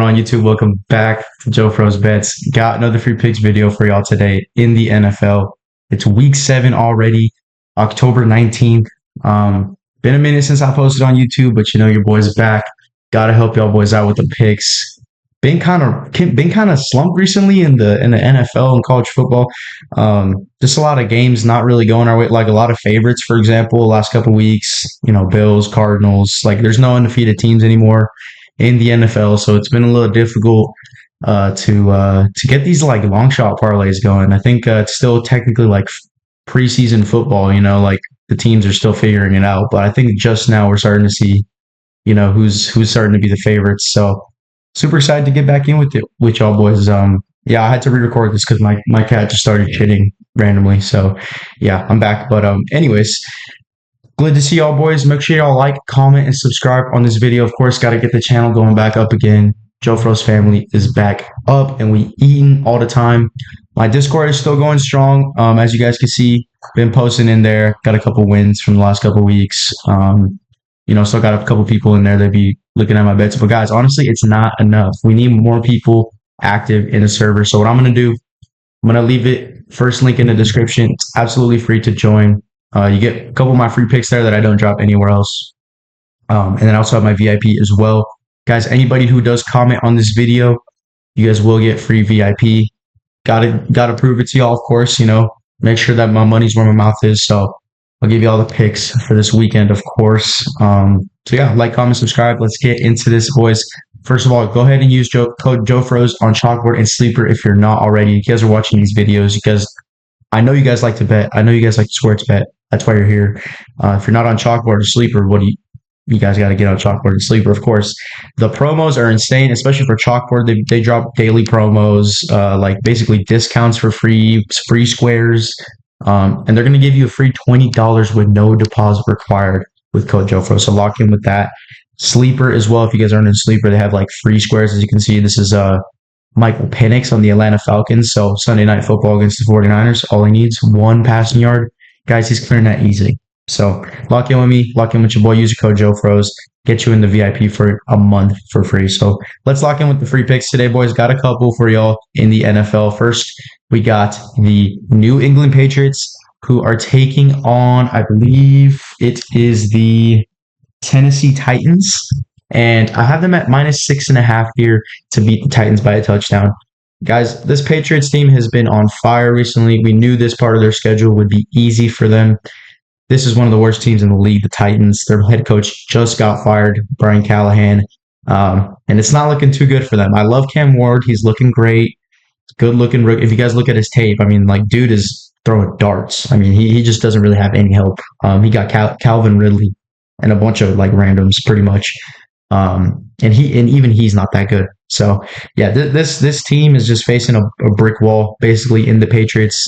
on YouTube? Welcome back to JOEFROZE Bets. Got another free picks video for y'all today in the NFL. It's week 7 already, October 19th. Been a minute since I posted on YouTube, but you know your boy's back. Gotta help y'all boys out with the picks. Been kind of slumped recently in the NFL and college football. Just a lot of games not really going our way. Like a lot of favorites, for example, last couple weeks. You know, Bills, Cardinals. Like there's no undefeated teams anymore in the NFL, so it's been a little difficult to get these like long shot parlays going. I think it's still technically like preseason football. You know, like the teams are still figuring it out. But I think just now we're starting to see, you know, who's starting to be the favorites. So super excited to get back in with y'all boys. Yeah, I had to re-record this because my cat just started shitting randomly. So yeah, I'm back. But anyways, glad to see y'all boys. Make sure y'all like, comment, and subscribe on this video. Of course, got to get the channel going back up again. JOEFROZE family is back up, and we eating all the time. My Discord is still going strong. As you guys can see, been posting in there. Got a couple wins from the last couple weeks. You know, still got a couple people in there that be looking at my bets. But guys, honestly, it's not enough. We need more people active in the server. So what I'm going to do, I'm going to leave it first link in the description. It's absolutely free to join. You get a couple of my free picks there that I don't drop anywhere else. And then I also have my VIP as well. Guys, anybody who does comment on this video, you guys will get free VIP. Gotta prove it to y'all, of course, you know. Make sure that my money's where my mouth is. So I'll give you all the picks for this weekend, of course. So yeah, like, comment, subscribe. Let's get into this, boys. First of all, go ahead and use code JOEFROZE on Chalkboard and Sleeper if you're not already. You guys are watching these videos because I know you guys like to bet. I know you guys like to sports bet. That's why you're here. If you're not on Chalkboard or Sleeper, what do you guys got to get on Chalkboard and Sleeper, of course. The promos are insane, especially for Chalkboard. They drop daily promos, like basically discounts for free squares. And they're going to give you a free $20 with no deposit required with code JOEFROZE. So lock in with that. Sleeper as well. If you guys aren't in Sleeper, they have like free squares. As you can see, this is Michael Penix on the Atlanta Falcons. So Sunday Night Football against the 49ers. All he needs, 1 passing yard. Guys, he's clearing that easy. So lock in with me. Lock in with your boy. Use your code JOEFROZE. Get you in the VIP for a month for free. So let's lock in with the free picks today, boys. Got a couple for y'all in the NFL. First, we got the New England Patriots, who are taking on, I believe it is the Tennessee Titans. And I have them at -6.5 here to beat the Titans by a touchdown. Guys, this Patriots team has been on fire recently. We knew this part of their schedule would be easy for them. This is one of the worst teams in the league, the Titans. Their head coach just got fired, Brian Callahan. And it's not looking too good for them. I love Cam Ward. He's looking great. Good looking. If you guys look at his tape, I mean, like, dude is throwing darts. I mean, he just doesn't really have any help. He got Calvin Ridley and a bunch of like randoms pretty much. And even he's not that good. So yeah, this team is just facing a brick wall basically in the Patriots.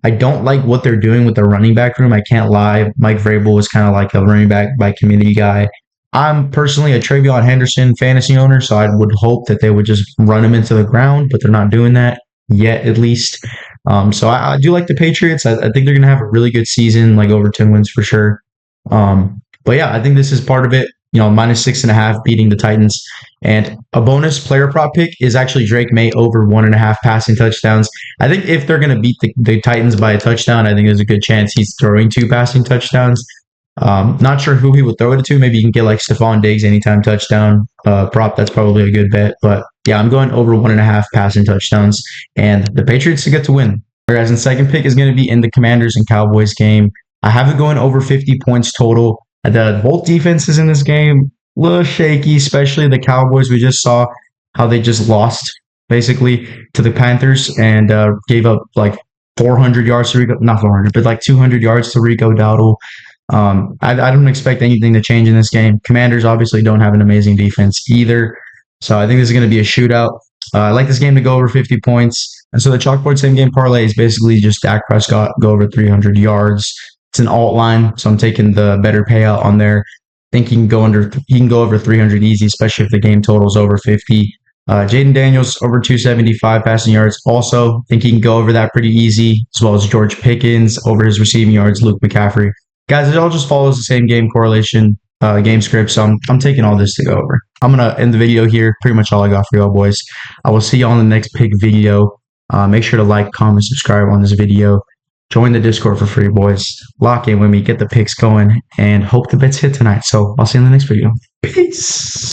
I don't like what they're doing with the running back room. I can't lie. Mike Vrabel was kind of like a running back by committee guy. I'm personally a Travion Henderson fantasy owner, so I would hope that they would just run him into the ground, but they're not doing that yet, at least. So I do like the Patriots. I think they're going to have a really good season, like over 10 wins for sure. But yeah, I think this is part of it. You know, -6.5 beating the Titans. And a bonus player prop pick is actually Drake May over 1.5 passing touchdowns. I think if they're going to beat the Titans by a touchdown, I think there's a good chance he's throwing 2 passing touchdowns. Not sure who he would throw it to. Maybe you can get like Stephon Diggs anytime touchdown prop. That's probably a good bet. But yeah, I'm going over 1.5 passing touchdowns. And the Patriots to get to win. Whereas in second pick is going to be in the Commanders and Cowboys game. I have it going over 50 points total. Both defenses in this game, a little shaky, especially the Cowboys. We just saw how they just lost, basically, to the Panthers and gave up like 400 yards to Rico. Not 400, but like 200 yards to Rico Dowdle. I don't expect anything to change in this game. Commanders obviously don't have an amazing defense either. So I think this is going to be a shootout. I like this game to go over 50 points. And so the Chalkboard same game parlay is basically just Dak Prescott go over 300 yards. It's an alt line, so I'm taking the better payout on there. I think he can go over 300 easy, especially if the game total is over 50. Jaden Daniels over 275 passing yards. Also, think he can go over that pretty easy, as well as George Pickens over his receiving yards. Luke McCaffrey. Guys, it all just follows the same game correlation. game script. So I'm taking all this to go over. I'm gonna end the video here. Pretty much all I got for y'all boys. I will see y'all in the next pick video. Make sure to like, comment, subscribe on this video. Join the Discord for free, boys. Lock in with me, get the picks going, and hope the bets hit tonight. So I'll see you in the next video. Peace.